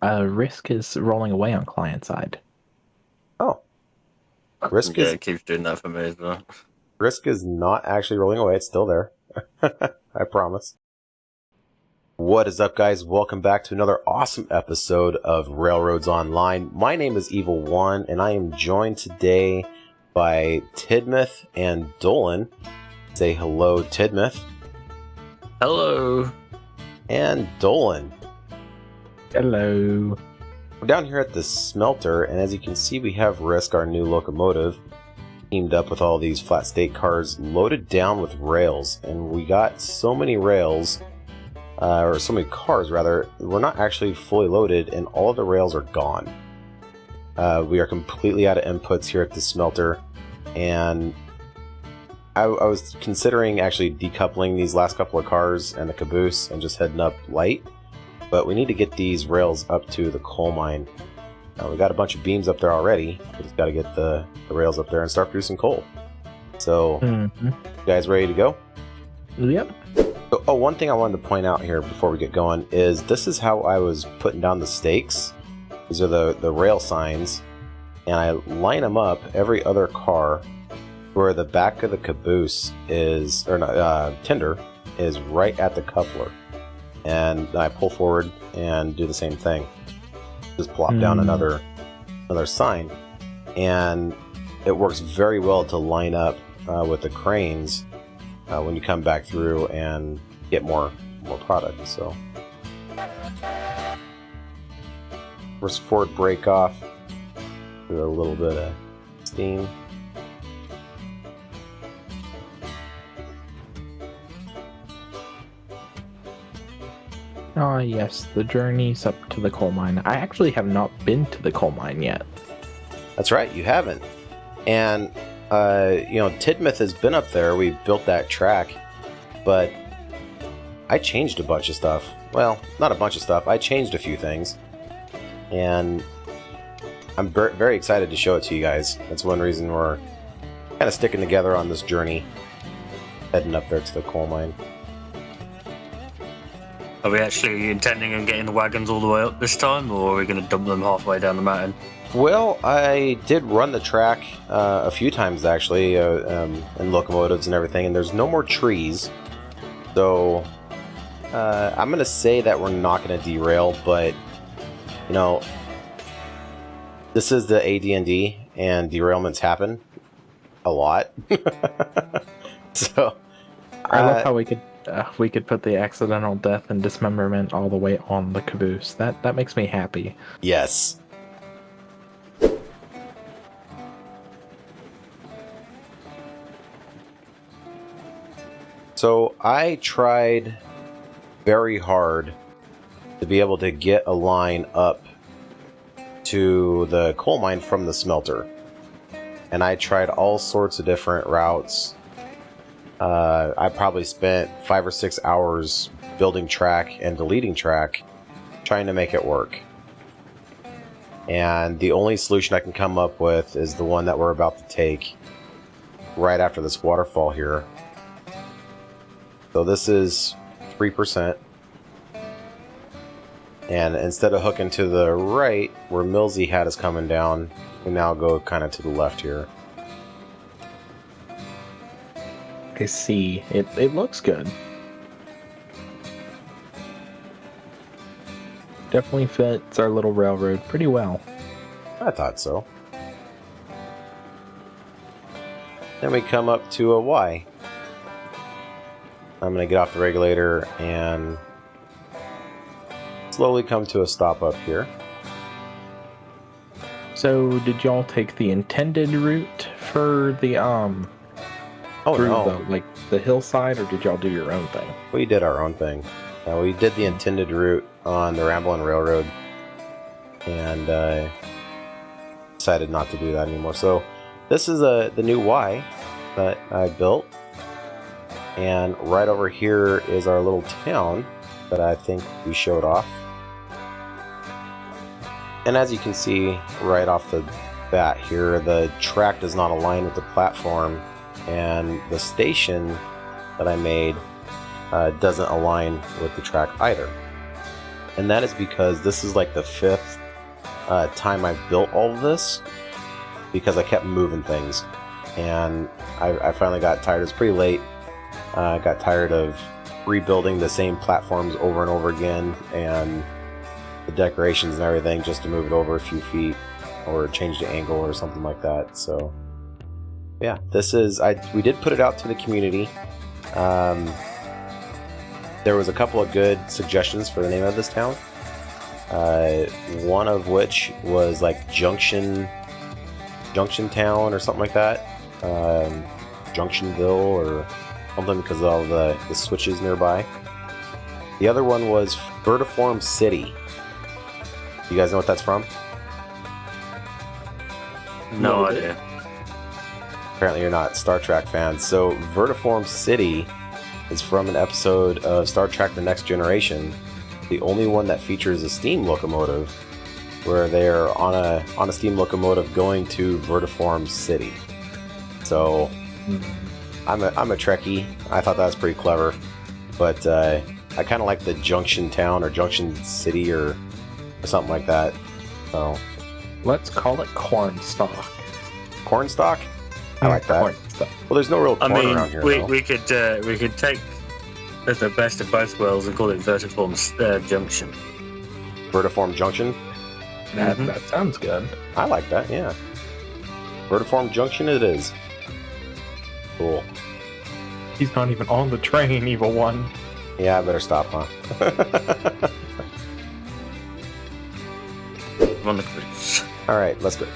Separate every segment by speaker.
Speaker 1: Risk is rolling away on client side.
Speaker 2: Oh, Risk
Speaker 3: Yeah,
Speaker 2: is
Speaker 3: it keeps doing that for me as well.
Speaker 2: Risk is not actually rolling away. It's still there. I promise. What is up, guys? Welcome back to another awesome episode of Railroads Online. My name is Evil One, and I am joined today by Tidmouth and Dolan. Say hello, Tidmouth.
Speaker 3: Hello.
Speaker 2: And Dolan.
Speaker 1: Hello.
Speaker 2: We're down here at the smelter, and as you can see, we have Risk, our new locomotive, teamed up with all these flat state cars loaded down with rails. And we got so many rails, or so many cars rather, we're not actually fully loaded, and all of the rails are gone. We are completely out of inputs here at the smelter, and I was considering actually decoupling these last couple of cars and the caboose and just heading up light, but we need to get these rails up to the coal mine. We got a bunch of beams up there already. We just got to get the rails up there and start producing coal. So, You guys ready to go?
Speaker 1: Yep.
Speaker 2: Oh, one thing I wanted to point out here before we get going is this is how I was putting down the stakes. These are the rail signs, and I line them up every other car where the back of the caboose is, or not, tender is right at the coupler. And I pull forward and do the same thing. Just plop down another sign, and it works very well to line up with the cranes when you come back through and get more product. So first forward brake off with a little bit of steam.
Speaker 1: Ah, yes, the journey's up to the coal mine. I actually have not been to the coal mine yet.
Speaker 2: That's right, you haven't. And Tidmouth has been up there. We built that track, but I changed a bunch of stuff. Well, not a bunch of stuff. I changed a few things, and I'm very excited to show it to you guys. That's one reason we're kind of sticking together on this journey, heading up there to the coal mine.
Speaker 3: Are we actually intending on getting the wagons all the way up this time, or are we going to dump them halfway down the mountain?
Speaker 2: Well, I did run the track a few times, actually, in locomotives and everything, and there's no more trees. So, I'm going to say that we're not going to derail, but, this is the AD&D, and derailments happen a lot. So,
Speaker 1: I love how we could put the accidental death and dismemberment all the way on the caboose. That makes me happy.
Speaker 2: Yes. So I tried very hard to be able to get a line up to the coal mine from the smelter. And I tried all sorts of different routes. I probably spent 5 or 6 hours building track and deleting track, trying to make it work. And the only solution I can come up with is the one that we're about to take right after this waterfall here. So this is 3%. And instead of hooking to the right, where Millsy had us coming down, we now go kind of to the left here.
Speaker 1: I see. It looks good. Definitely fits our little railroad pretty well.
Speaker 2: I thought so. Then we come up to a Y. I'm going to get off the regulator and slowly come to a stop up here.
Speaker 1: So, did y'all take the intended route for the the hillside, or did y'all do your own thing?
Speaker 2: We did our own thing. We did the intended route on the Ramblin' Railroad, and decided not to do that anymore. So this is the new Y that I built, and right over here is our little town that I think we showed off. And as you can see right off the bat here, the track does not align with the platform, and the station that I made doesn't align with the track either. and that is because this is like the 5th time I've built all of this, because I kept moving things, and I finally got tired. It was pretty late. I got tired of rebuilding the same platforms over and over again, and the decorations and everything, just to move it over a few feet or change the angle or something like that. So yeah, this is we did put it out to the community. There was a couple of good suggestions for the name of this town. One of which was like Junction Town or something like that. Junctionville or something, because of all the switches nearby. The other one was Vertiform City. You guys know what that's from?
Speaker 3: No idea.
Speaker 2: Apparently you're not Star Trek fans. So Vertiform City is from an episode of Star Trek The Next Generation, the only one that features a steam locomotive, where they're on a steam locomotive going to Vertiform City. So I'm a Trekkie. I thought that was pretty clever, but I kind of like the Junction Town or Junction City or something like that. So
Speaker 1: Let's call it Cornstalk.
Speaker 2: Cornstalk? I like that.
Speaker 1: Cornstalk.
Speaker 2: Well, there's no real corn around here.
Speaker 3: we could take the best of both worlds and call it Vertiform Junction.
Speaker 2: Vertiform Junction?
Speaker 1: That sounds good.
Speaker 2: I like that, yeah. Vertiform Junction it is. Cool.
Speaker 1: He's not even on the train, Evil One.
Speaker 2: Yeah, I better stop, huh?
Speaker 3: On the cruise.
Speaker 2: Alright, let's go.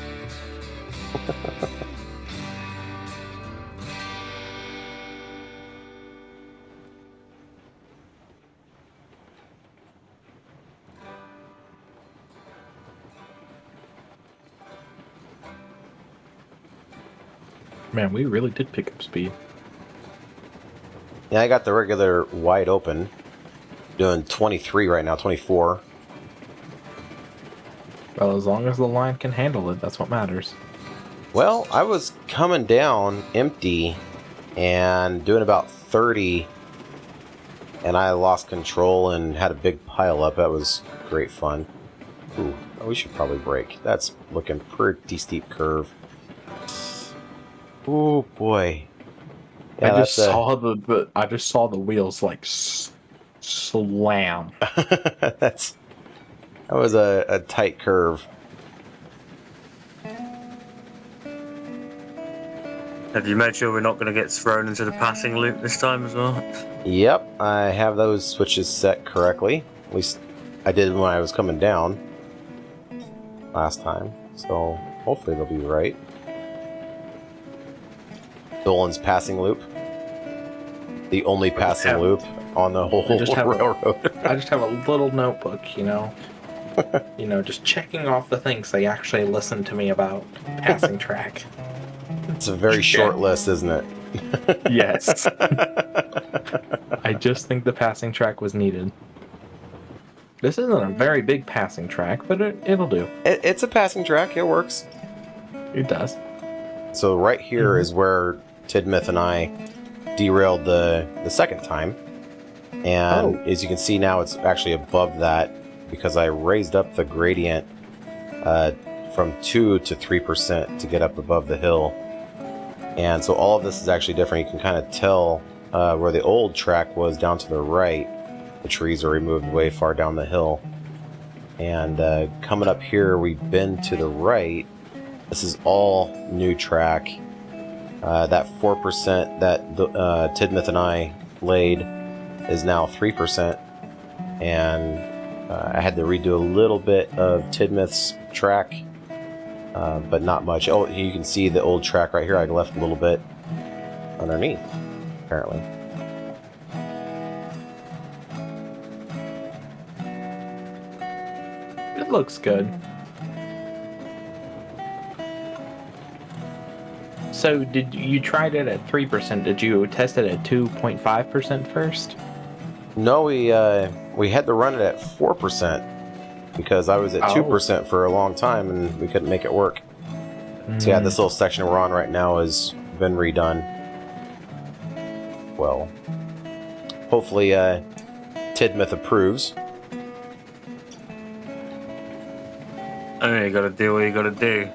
Speaker 1: Man, we really did pick up speed.
Speaker 2: Yeah, I got the regular wide open. Doing 23 right now, 24.
Speaker 1: Well, as long as the line can handle it, that's what matters.
Speaker 2: Well, I was coming down empty and doing about 30, and I lost control and had a big pile up. That was great fun. Ooh, we should probably brake. That's looking pretty steep curve. Oh boy! Yeah,
Speaker 1: I just saw the wheels like slam.
Speaker 2: that was a tight curve.
Speaker 3: Have you made sure we're not going to get thrown into the passing loop this time as well?
Speaker 2: Yep, I have those switches set correctly. At least I did when I was coming down last time. So hopefully they'll be right. Dolans passing loop. The only passing loop on the whole railroad.
Speaker 1: I just have a little notebook, just checking off the things they actually listen to me about passing track.
Speaker 2: It's a very short list, isn't it?
Speaker 1: Yes. I just think the passing track was needed. This isn't a very big passing track, but it'll do.
Speaker 2: It's a passing track. It works.
Speaker 1: It does.
Speaker 2: So right here is where Tidmouth and I derailed the second time. And as you can see now, it's actually above that because I raised up the gradient from 2 to 3% to get up above the hill. And so all of this is actually different. You can kind of tell where the old track was down to the right. The trees are removed way far down the hill. And coming up here, we bend to the right. This is all new track. That 4% that Tidmouth and I laid is now 3%. And I had to redo a little bit of Tidmouth's track. But not much. Oh, you can see the old track right here. I left a little bit underneath, apparently.
Speaker 1: It looks good. So, did you tried it at 3%? Did you test it at 2.5% first?
Speaker 2: No, we had to run it at 4%. Because I was at 2% for a long time and we couldn't make it work. So yeah, this little section we're on right now has been redone. Well, hopefully Tidmouth approves.
Speaker 3: I mean, you gotta do what you gotta do.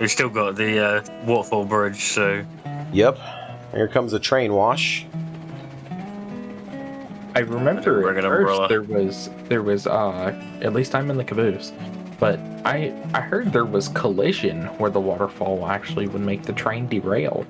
Speaker 3: We've still got the waterfall bridge, so
Speaker 2: Yep. Here comes a train wash.
Speaker 1: I remember
Speaker 3: Bring
Speaker 1: at
Speaker 3: an
Speaker 1: first
Speaker 3: umbrella.
Speaker 1: there was at least I'm in the caboose, but I heard there was collision where the waterfall actually would make the train derail.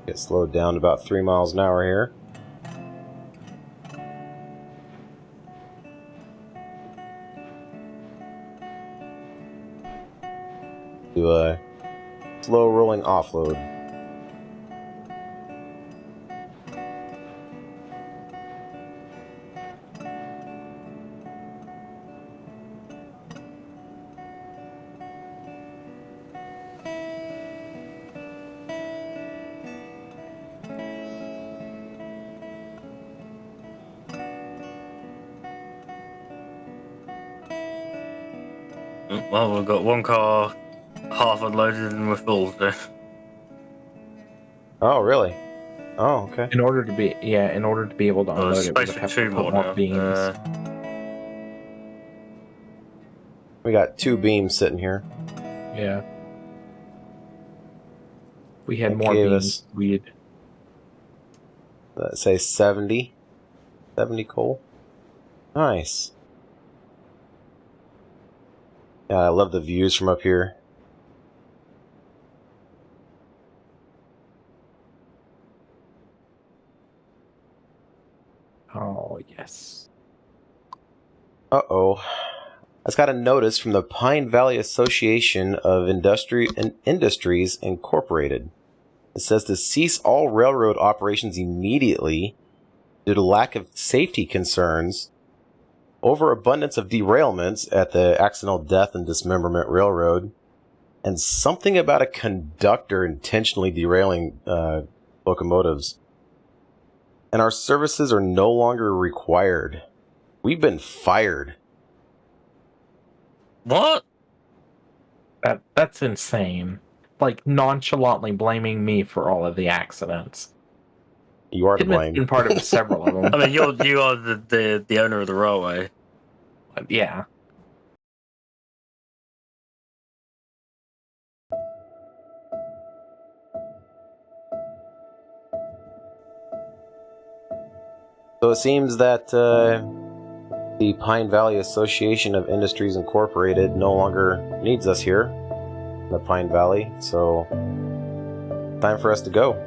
Speaker 2: Get slowed down to about 3 miles an hour here. Do a slow rolling offload.
Speaker 3: Well, we've got one car half unloaded and we're full. So.
Speaker 2: Oh, really? Oh, okay.
Speaker 1: In order to be able to
Speaker 3: There's
Speaker 1: unload it, we
Speaker 3: space
Speaker 1: would
Speaker 3: for
Speaker 1: have
Speaker 3: two
Speaker 1: to
Speaker 3: more
Speaker 1: put more
Speaker 3: now.
Speaker 1: beams.
Speaker 2: We got 2 beams sitting here.
Speaker 1: Yeah. If we had
Speaker 2: That
Speaker 1: more
Speaker 2: gave
Speaker 1: beams,
Speaker 2: us-
Speaker 1: we'd.
Speaker 2: Let's say 70. 70 coal. Nice. Yeah, I love the views from up here.
Speaker 1: Oh yes.
Speaker 2: Uh-oh. I just got a notice from the Pine Valley Association of Industries Incorporated. It says to cease all railroad operations immediately due to lack of safety concerns, overabundance of derailments at the Accidental Death and Dismemberment Railroad, and something about a conductor intentionally derailing locomotives. And our services are no longer required. We've been fired.
Speaker 3: What?
Speaker 1: That's insane. Like nonchalantly blaming me for all of the accidents.
Speaker 2: You are to
Speaker 1: Tidmouth's
Speaker 2: blame.
Speaker 1: been part of several of them.
Speaker 3: I mean, you are the owner of the railway.
Speaker 1: Yeah.
Speaker 2: So it seems that the Pine Valley Association of Industries Incorporated no longer needs us here in the Pine Valley. So time for us to go.